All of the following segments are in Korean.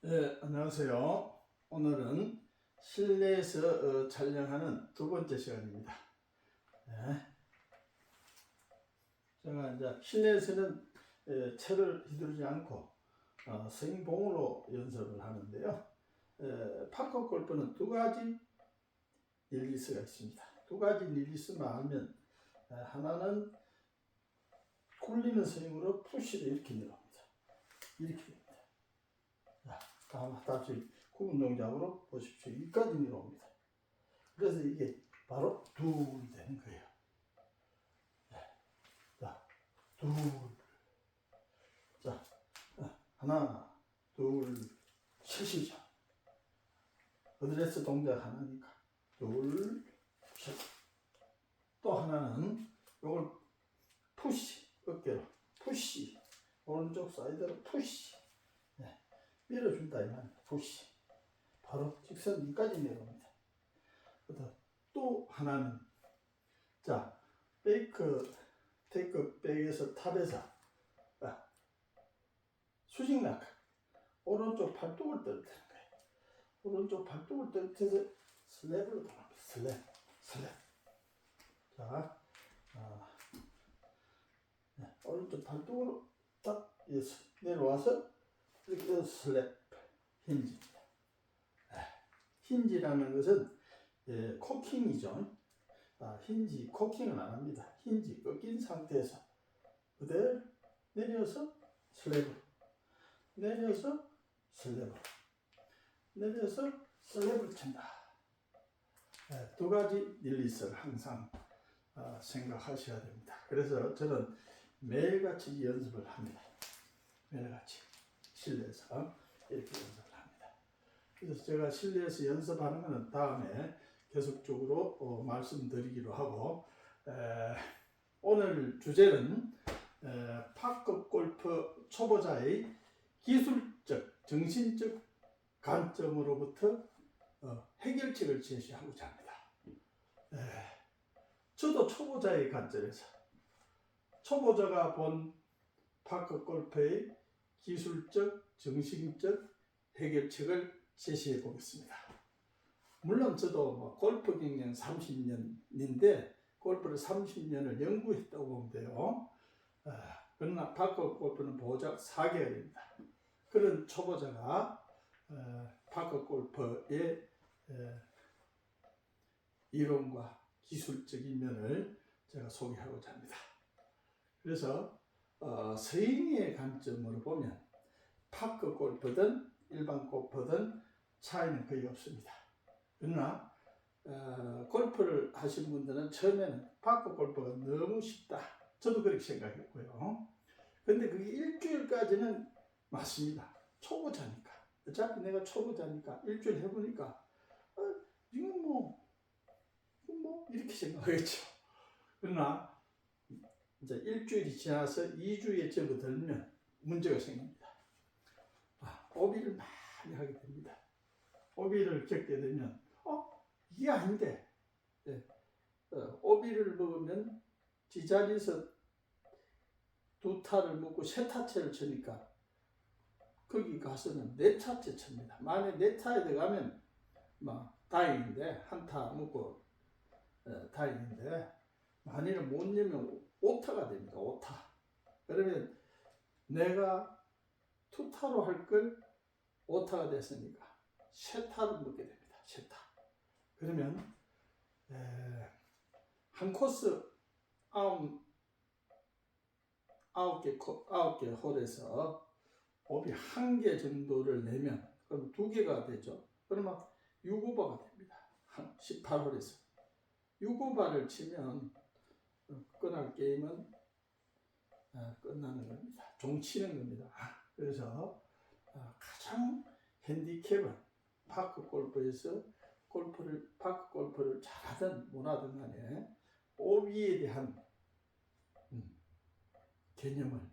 네, 안녕하세요. 오늘은 실내에서 촬영하는 두 번째 시간입니다. 네. 제가 이제 실내에서는 채를 휘두르지 않고 스윙봉으로 연습을 하는데요. 파커 골프는 두 가지 릴리스가 있습니다. 두 가지 릴리스만 알면 하나는 굴리는 스윙으로 푸시를 이렇게 내려옵니다. 이렇게 됩니다. 다시 구분 동작으로 보십시오. 여기까지 내려옵니다. 그래서 이게 바로 둘 되는 거예요. 자, 둘. 자, 하나, 둘, 셋이죠. 어드레스 동작 하나니까. 둘, 셋. 또 하나는 이걸 푸시, 어깨로 푸시. 오른쪽 사이드로 푸시. 네. 밀어준다 이 말이야. 푸시. 바로 직선까지 내려옵니다. 또 하나는 자 테이크 백에서 탑에서 수직 낙하 오른쪽 팔뚝을 떨어뜨리는 거예요. 오른쪽 팔뚝을 떨어뜨려서 슬랩으로 돌아갑니다. 슬랩. 자 오른쪽 팔뚝으로 딱 내려와서 이렇게 슬랩 힌지입니다. 힌지라는 것은 코킹이죠. 힌지 코킹은 안 합니다. 힌지 꺾인 상태에서 그대로 내려서 슬랩으로 내려서 슬랩으로 내려서 슬랩을 친다. 두 가지 릴리스를 항상 생각하셔야 됩니다. 그래서 저는 매일같이 연습을 합니다. 매일같이 실내에서 이렇게 연습을 합니다. 그래서 제가 실내에서 연습하는 것은 다음에 계속적으로 말씀드리기로 하고 오늘 주제는 파크 골프 초보자의 기술적, 정신적 관점으로부터 해결책을 제시하고자 합니다. 저도 초보자의 관점에서 초보자가 본 파크 골프의 기술적, 정신적 해결책을 제시해 보겠습니다. 물론 저도 골프 경력 30년인데 골프를 30년을 연구했다고 보면 돼요. 그러나 파크 골프는 보호작 4개월입니다. 그런 초보자가 파크 골프의 이론과 기술적인 면을 제가 소개하고자 합니다. 그래서 스윙의 관점으로 보면 파크 골프든 일반 골프든 차이는 거의 없습니다. 그러나 골프를 하신 분들은 처음에는 파크 골프가 너무 쉽다. 저도 그렇게 생각했고요. 근데 그게 일주일까지는 맞습니다. 초보자니까. 어차피 내가 초보자니까 일주일 해보니까 이건 뭐 이렇게 생각하겠죠. 그러나 이제 일주일이 지나서 2주에 접어들면 문제가 생깁니다. 오비를 많이 하게 됩니다. 오비를 겪게 되면 이게 아닌데 오비를 먹으면 지자리에서 두 타를 먹고 세 타째를 치니까 거기 가서는 네 타째 칩니다. 만약에 네 타에 들어가면 다행인데 한 타 먹고 다행인데 만일 못 내면 5타가 됩니다. 5타. 그러면 내가 투타로 할 걸 5타가 됐으니까 세 타를 먹게 됩니다. 세 타. 그러면 한 코스 9개 홀에서 오비 1개 정도를 내면 그럼 2개가 되죠. 그러면 6오버가 됩니다. 18홀에서 6오버를 치면 끝날 게임은 끝나는 겁니다. 종치는 겁니다. 그래서 가장 핸디캡은 파크 골프에서 파크 골프를 잘하든 못하든 간에 오비에 대한 개념을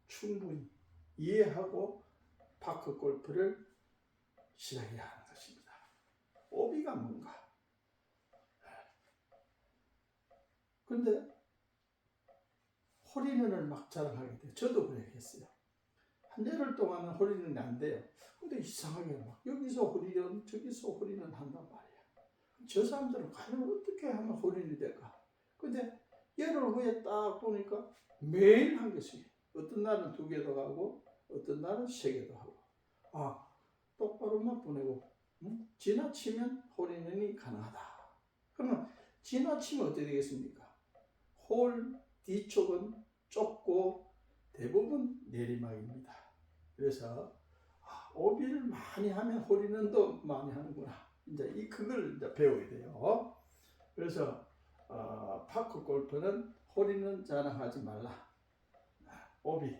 충분히 이해하고 파크 골프를 시작해야 하는 것입니다. 오비가 뭔가? 근데 홀인원을 막 자랑하게 돼요. 저도 그랬어요. 한 열흘 동안은 홀리는 게 안 돼요. 근데 이상하게 막 여기서 홀리는 저기서 홀리는 한단 말이야. 저 사람들은 과연 어떻게 하면 홀리는 될까? 근데 열흘 후에 딱 보니까 매일 한 개씩. 어떤 날은 2개도 하고 어떤 날은 3개도 하고. 아, 똑바로만 보내고 지나치면 홀리는이 가능하다. 그러면 지나치면 어떻게 되겠습니까? 홀 뒤쪽은 좁고 대부분 내리막입니다. 그래서 오비를 많이 하면 홀리는 더 많이 하는구나. 이제 그걸 이제 배워야 돼요. 그래서 파크 골프는 홀리는 자랑하지 말라. 오비.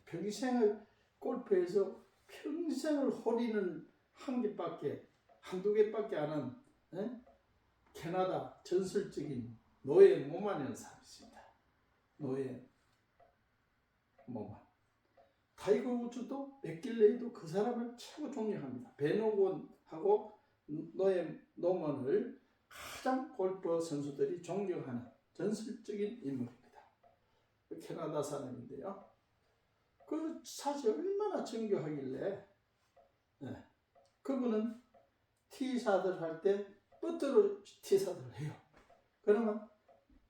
평생을 골프에서 평생을 홀리는 한두 개밖에 안 한 캐나다 전설적인 노예 모만이라는 사람이 있습니다. 노예 모만. 타이거 우즈도 맥길레이도 그 사람을 최고 존경합니다. 베노곤하고 노예 노만을 가장 골프 선수들이 존경하는 전설적인 인물입니다. 캐나다 사람인데요. 그 사실 얼마나 정교하길래 그분은 티샷을 할 때 뻗들어 티샷을 해요. 그러면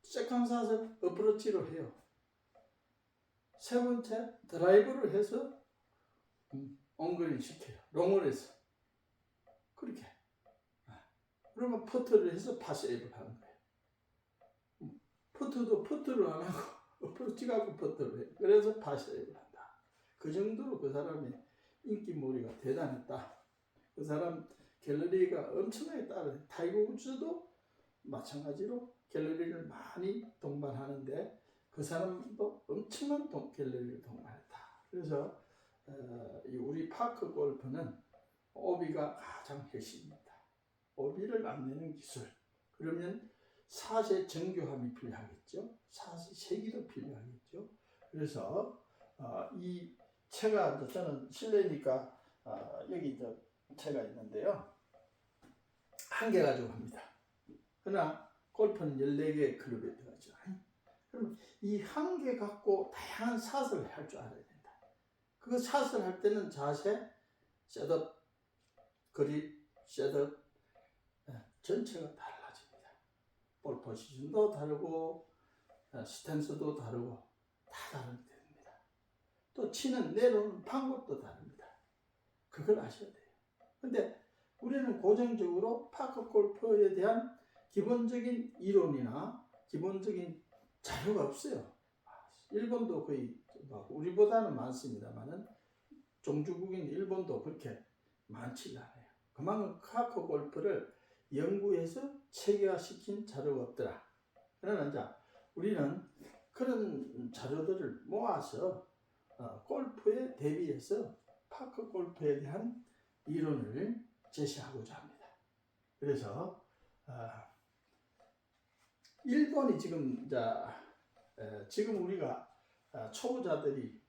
세컨샷을 어프로치로 해요. 세 번째 드라이브를 해서 엉거리 시켜요. 롱을 해서 그렇게. 그러면 퍼트를 해서 파세이브를 하는 거예요. 퍼트를 안 하고 어프로치 갖고 퍼트를 해요. 그래서 파세이브를 한다. 그 정도로 그 사람의 인기몰이가 대단했다. 그 사람 갤러리가 엄청나게 따라요. 타이거 우즈도 마찬가지로 갤러리를 많이 동반하는데 그 사람도 엄청난 갤러리를 동반했다. 그래서 우리 파크 골프는 오비가 가장 핵심입니다. 오비를 안 내는 기술. 그러면 샷의 정교함이 필요하겠죠. 샷의 세기도 필요하겠죠. 그래서 이 채가 저는 실내니까 여기 이제 채가 있는데요. 1개 가지고 합니다. 그러나 골프는 14개의 클럽에 들어가죠. 그럼 이 1개 갖고 다양한 샷을 할 줄 알아야 된다. 그 샷을 할 때는 자세, 셋업, 그립, 셋업 전체가 달라집니다. 볼 포지션도 다르고 스탠스도 다르고 다 다르게 됩니다. 또 치는 내려오는 방법도 다릅니다. 그걸 아셔야 돼요. 근데 우리는 고정적으로 파크 골프에 대한 기본적인 이론이나 기본적인 자료가 없어요. 일본도 거의 우리보다는 많습니다만은 종주국인 일본도 그렇게 많지 않아요. 그만큼 파크 골프를 연구해서 체계화시킨 자료가 없더라. 그러나 이제 우리는 그런 자료들을 모아서 골프에 대비해서 파크 골프에 대한 이론을 제시하고자 합니다. 그래서 일본이 지금 우리가 초보자들이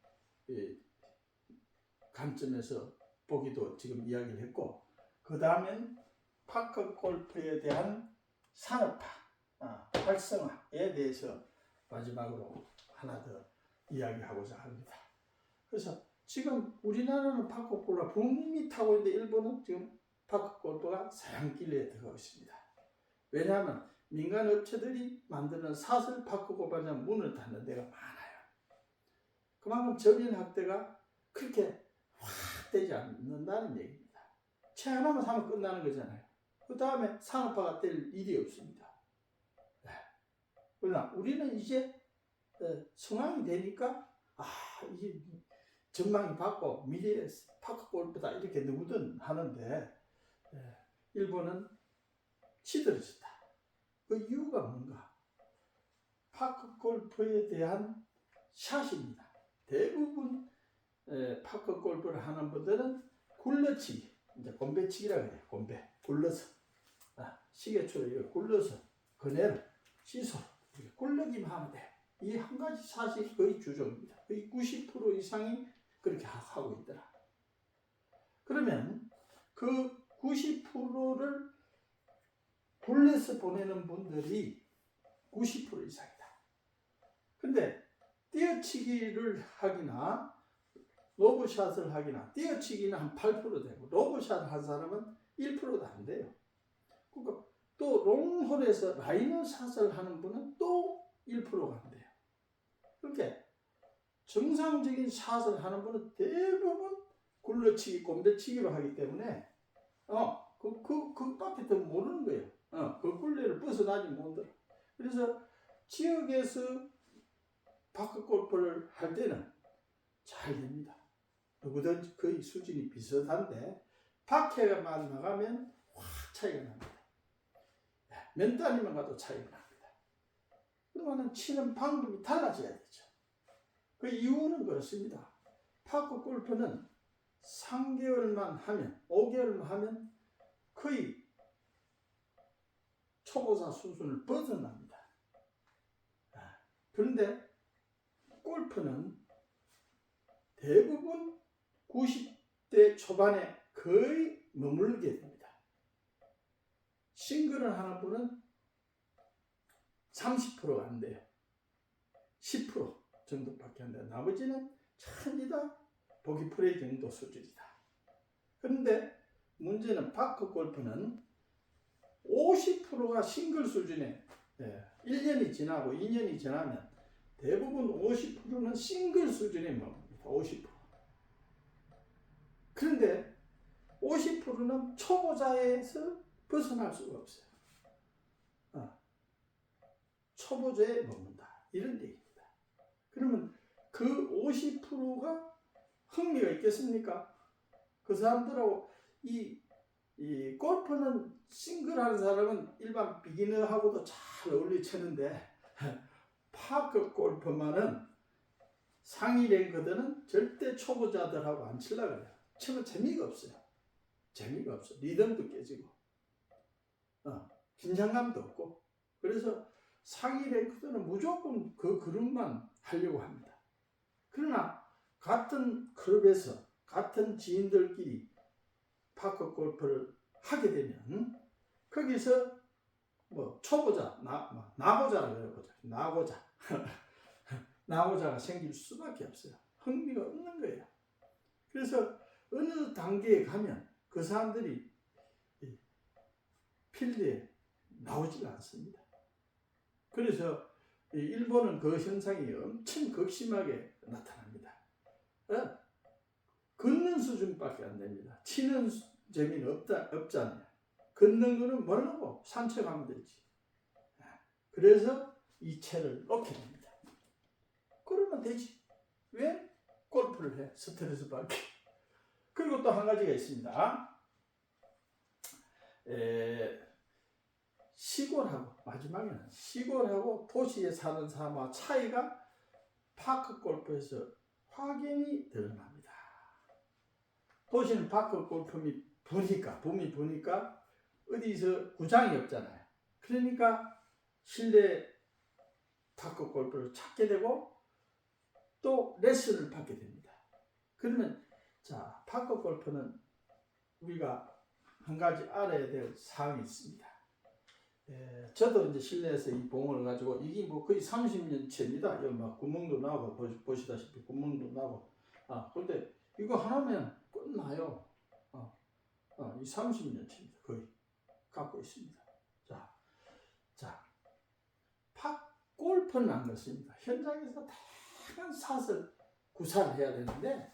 관점에서 보기도 지금 이야기를 했고, 그 다음엔 파크 골프에 대한 산업화, 활성화에 대해서 마지막으로 하나 더 이야기하고자 합니다. 그래서 지금 우리나라는 파크 골프가 붐이 타고 있는데 일본은 지금 파크 골프가 사양길에 들어가고 있습니다. 왜냐하면 민간 업체들이 만드는 사설 파크 골프장 문을 닫는 데가 많아요. 그만큼 저변 확대가 그렇게 확 되지 않는다는 얘기입니다. 채 하나만 사면 끝나는 거잖아요. 그 다음에 산업화가 될 일이 없습니다. 그러나 우리는 이제 성황이 되니까 이게 전망이 밝고 미래의 파크 골프다 이렇게 누구든 하는데 일본은 시들어졌다. 그 이유가 뭔가? 파크 골프에 대한 샷입니다. 대부분 파크 골프를 하는 분들은 굴러치기, 이제 곰배치기라고 해요. 곰배, 굴러서 시계초로 이렇게 굴러서 그네로 시소로 이렇게 굴러기만 하면 돼. 이 한 가지 샷이 거의 주종입니다. 거의 90% 이상이 그렇게 하고 있더라. 그러면 그 90%를 굴려서 보내는 분들이 90% 이상이다. 근데 띄어치기를 하기나 로브샷을 하기나 띄어치기는 한 8% 되고 로브샷 한 사람은 1%도 안 돼요. 그러니까 또 롱홀에서 라이너 샷을 하는 분은 또 1%가 안 돼요. 그렇게 정상적인 샷을 하는 분은 대부분 굴러치기, 곰배치기로 하기 때문에 그밖에 더 모르는 거예요. 그 굴레를 벗어나지 못해. 그래서 지역에서 바크 골프를 할 때는 잘 됩니다. 누구든지 거의 수준이 비슷한데 박해만 나가면 확 차이가 납니다. 몇 단위만 가도 차이가 납니다. 그러면 치는 방법이 달라져야 되죠. 그 이유는 그렇습니다. 파크 골프는 3개월만 하면 5개월만 하면 거의 초보자 수준을 벗어납니다. 그런데 골프는 대부분 90대 초반에 거의 머물게 됩니다. 싱글을 하는 분은 30%가 안 돼요. 10% 정도밖에 안 돼요. 나머지는 전부 다 보기 프레이 정도 수준이다. 그런데 문제는 파크 골프는 50%가 싱글 수준에 1년이 지나고 2년이 지나면 대부분 50%는 싱글 수준에 머뭅니다. 50%. 그런데 50%는 초보자에서 벗어날 수가 없어요. 초보자에 머문다. 이런 얘기입니다. 그러면 그 50%가 흥미가 있겠습니까? 그 사람들하고 이 골프는 싱글 하는 사람은 일반 비기너하고도 잘 어울리 치는데 파크 골프만은 상위 랭크들은 절대 초보자들하고 안 치려고 해요. 치면 재미가 없어요. 재미가 없어. 리듬도 깨지고 긴장감도 없고. 그래서 상위 랭크들은 무조건 그 그룹만 하려고 합니다. 그러나 같은 클럽에서 같은 지인들끼리 파크 골프를 하게 되면 거기서 뭐 초보자, 나고자라고 해보자. 나고자가 생길 수밖에 없어요. 흥미가 없는 거예요. 그래서 어느 단계에 가면 그 사람들이 필드에 나오지가 않습니다. 그래서 일본은 그 현상이 엄청 극심하게 나타납니다. 걷는 수준밖에 안 됩니다. 치는 재미는 없잖아요. 걷는 거는 모르고 산책하면 되지. 그래서 이 채를 놓게 됩니다. 그러면 되지. 왜 골프를 해? 스트레스 받게. 그리고 또 한 가지가 있습니다. 시골하고 마지막에는 시골하고 도시에 사는 사람과 차이가 파크 골프에서 확연히 드러납니다. 도시는 파크 골프이 붐이 부니까 어디서 구장이 없잖아요. 그러니까 실내 파크 골프를 찾게 되고 또 레슨을 받게 됩니다. 그러면 자, 파크 골프는 우리가 한 가지 알아야 될 사항이 있습니다. 저도 이제 실내에서 이 봉을 가지고 이게 뭐 거의 30년째입니다. 여기 막 구멍도 나고 보시다시피 구멍도 나고. 근데 이거 하나면 끝나요. 이 30년째입니다. 거의 갖고 있습니다. 자, 골프는 안 그렇습니다. 현장에서 다양한 샷을 구사를 해야 되는데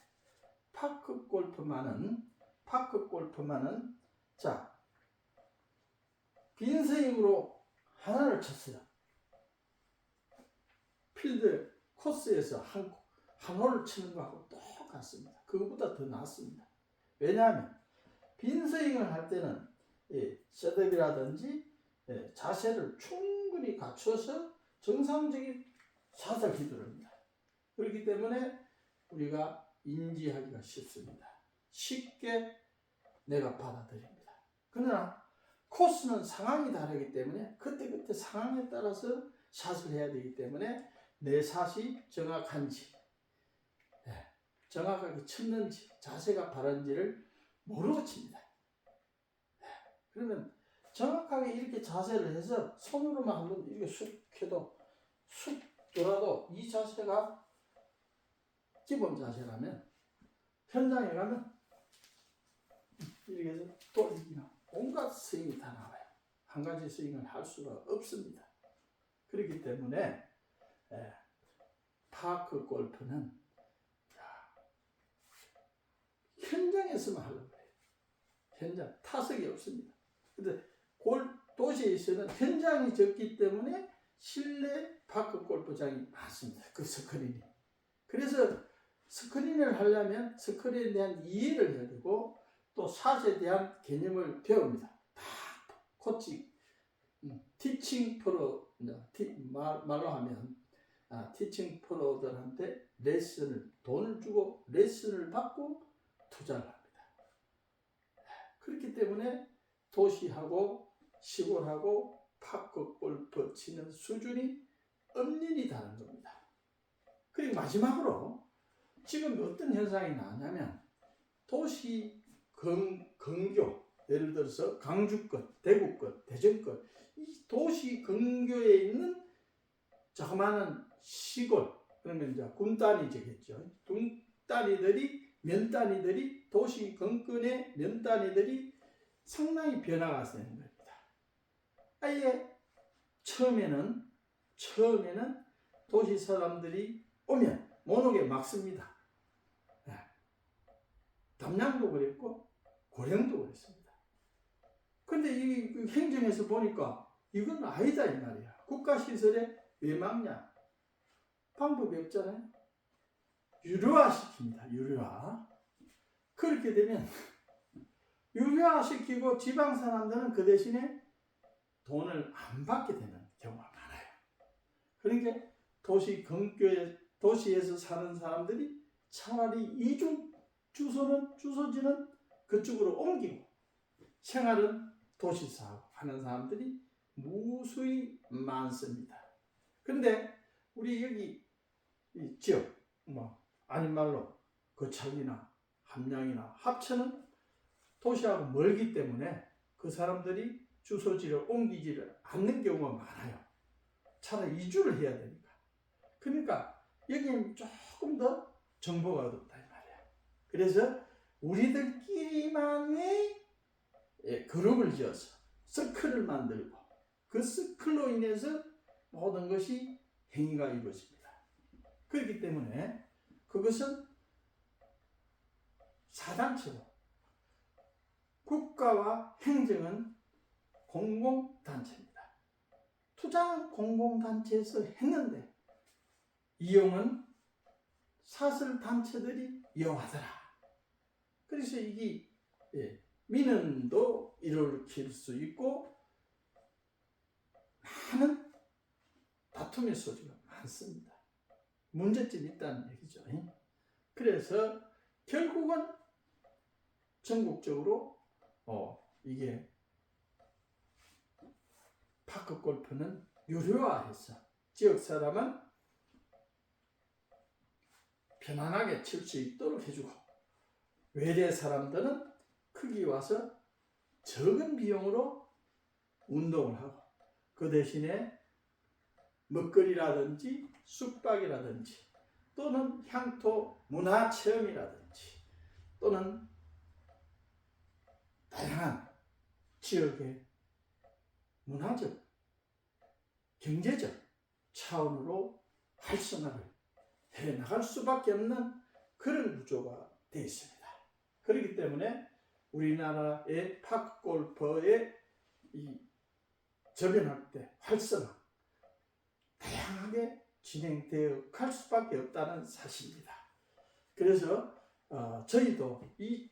파크 골프만은 자, 빈 스윙으로 하나를 쳤어요. 필드 코스에서 한 홀을 치는 거하고 똑같습니다. 그것보다 더 낫습니다. 왜냐하면 빈 스윙을 할 때는 셋업이라든지 자세를 충분히 갖춰서 정상적인 샷을 휘두릅니다. 그렇기 때문에 우리가 인지하기가 쉽습니다. 쉽게 내가 받아들입니다. 그러나 코스는 상황이 다르기 때문에 그때 상황에 따라서 샷을 해야 되기 때문에 내 샷이 정확한지 정확하게 쳤는지 자세가 바른지를 모르고 칩니다. 그러면 정확하게 이렇게 자세를 해서 손으로만 한번 이렇게 쑥 해도 쑥 돌아도 이 자세가 기본 자세라면 현장에 가면 이렇게 해서 돌리기나 온갖 스윙이 다 나와요. 한 가지 스윙을 할 수가 없습니다. 그렇기 때문에 파크 골프는 현장에서만 하려고 해요. 현장, 타석이 없습니다. 근데 도시에서는 현장이 적기 때문에 실내 파크 골프장이 많습니다. 그 스크린이. 그래서 스크린을 하려면 스크린에 대한 이해를 해야 되고 또 샷에 대한 개념을 배웁니다. 다 코치, 티칭 프로, 말로 하면 티칭 프로들한테 돈을 주고 레슨을 받고 투자를 합니다. 그렇기 때문에 도시하고 시골하고 파크 골프 치는 수준이 엄연히 다른 겁니다. 그리고 마지막으로 지금 어떤 현상이 나냐면 도시 근교, 예를 들어서 강주권, 대구권, 대전권, 이 도시 근교에 있는 자그마한 시골, 그러면 이제 군단위 되겠죠. 면단위들이 도시 근권의 면단위들이 상당히 변화가 되는 겁니다. 아예 처음에는 도시 사람들이 오면 못 오게 막습니다. 담양도 그랬고 고령도 그랬습니다. 근데 이 행정에서 보니까 이건 아니다 이 말이야. 국가시설에 왜 막냐? 방법이 없잖아요. 유료화시킵니다. 유료화. 그렇게 되면 유료화시키고 지방 사람들은 그 대신에 돈을 안 받게 되는 경우가 많아요. 그러니까 도시에서 사는 사람들이 차라리 주소지는 그쪽으로 옮기고 생활은 도시사하고 하는 사람들이 무수히 많습니다. 그런데 우리 여기 이 지역, 아닌 말로 거창이나 함양이나 합천은 도시하고 멀기 때문에 그 사람들이 주소지를 옮기지를 않는 경우가 많아요. 차라리 이주를 해야 되니까. 그러니까 여기는 조금 더 정보가 어둡다 이 말이야. 그래서 우리들끼리만의 그룹을 지어서 서클을 만들고 그 서클로 인해서 모든 것이 행위가 이루어집니다. 그렇기 때문에 그것은 사단체로 국가와 행정은 공공단체입니다. 투자는 공공단체에서 했는데 이용은 사설단체들이 이용하더라. 그래서 이게 민원도 일으킬 수 있고 많은 다툼의 소지가 많습니다. 문제점이 있다는 얘기죠. 그래서 결국은 전국적으로 이게 파크 골프는 유료화해서 지역 사람은 편안하게 칠 수 있도록 해주고 외래 사람들은 크게 와서 적은 비용으로 운동을 하고 그 대신에 먹거리라든지 숙박이라든지 또는 향토 문화체험이라든지 또는 다양한 지역의 문화적, 경제적 차원으로 활성화를 해나갈 수밖에 없는 그런 구조가 되어 있습니다. 그렇기 때문에 우리나라의 파크 골퍼의 이 저변학대, 활성화 다양하게 진행되어 갈 수밖에 없다는 사실입니다. 그래서 저희도 이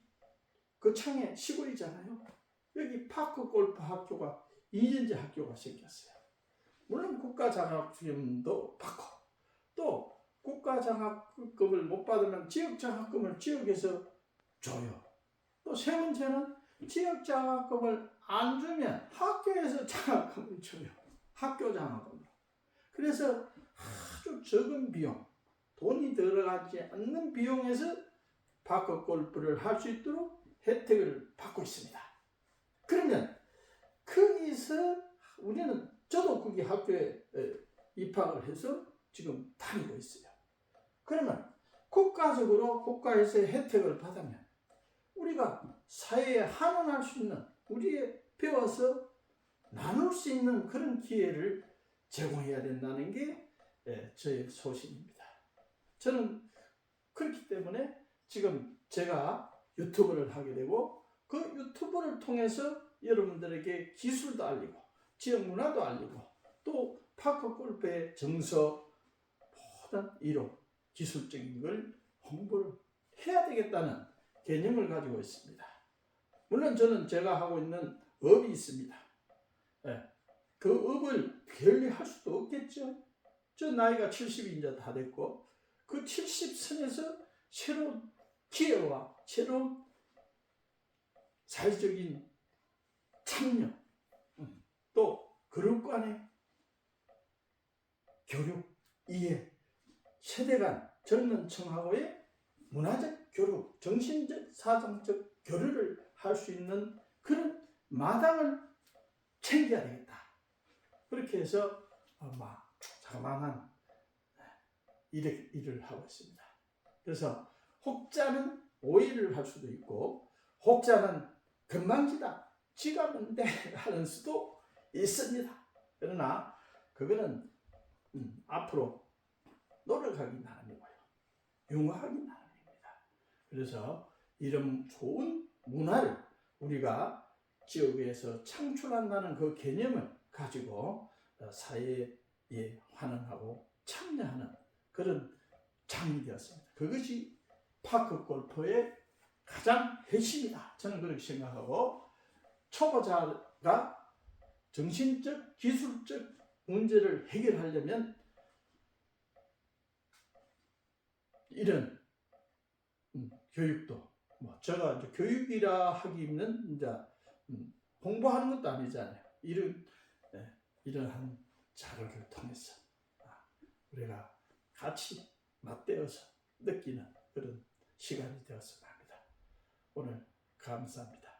거창의 시골이잖아요. 여기 파크 골프 학교가 2년제 학교가 생겼어요. 물론 국가장학금도 받고 또 국가장학금을 못 받으면 지역장학금을 지역에서 줘요. 또 세 번째는 지역장학금을 안 주면 학교에서 장학금을 줘요. 학교장학금으로. 그래서 아주 적은 비용, 돈이 들어가지 않는 비용에서 파크 골프를 할 수 있도록 혜택을 받고 있습니다. 그러면 거기서 저도 거기 학교에 입학을 해서 지금 다니고 있어요. 그러면 국가적으로 국가에서의 혜택을 받으면 우리가 사회에 환원할 수 있는, 우리의 배워서 나눌 수 있는 그런 기회를 제공해야 된다는 게 저의 소신입니다. 저는 그렇기 때문에 지금 제가 유튜브를 하게 되고, 그 유튜브를 통해서 여러분들에게 기술도 알리고 지역 문화도 알리고 또 파크 골프의 정서, 모든 이론, 기술적인 걸 홍보를 해야 되겠다는 개념을 가지고 있습니다. 물론 저는 제가 하고 있는 업이 있습니다. 그 업을 게을리할 수도 없겠죠. 저 나이가 70이 이제 다 됐고, 그 70선에서 새로운 기회와 새로운 사회적인 참여, 또 그룹 간의 교류, 이해, 세대 간 젊은 층하고의 문화적 교류, 정신적, 사상적 교류를 할 수 있는 그런 마당을 챙겨야 되겠다. 그렇게 해서 자그마한 일을 하고 있습니다. 그래서 혹자는 오해를 할 수도 있고, 혹자는 건방지다, 지가 뭔데 하는 수도 있습니다. 그러나 그거는 앞으로 노력하기 나름이고요, 융화하기 나름입니다. 그래서 이런 좋은 문화를 우리가 지역에서 창출한다는 그 개념을 가지고 사회에 환원하고 참여하는 그런 장이 되었습니다. 그것이 파크 골프의 가장 핵심이다. 저는 그렇게 생각하고, 초보자가 정신적, 기술적 문제를 해결하려면 이런 교육도, 제가 이제 교육이라 하기는 이제 공부하는 것도 아니잖아요. 이러한 자료를 통해서 우리가 같이 맞대어서 느끼는 그런 시간이 되었으면 합니다. 오늘 감사합니다.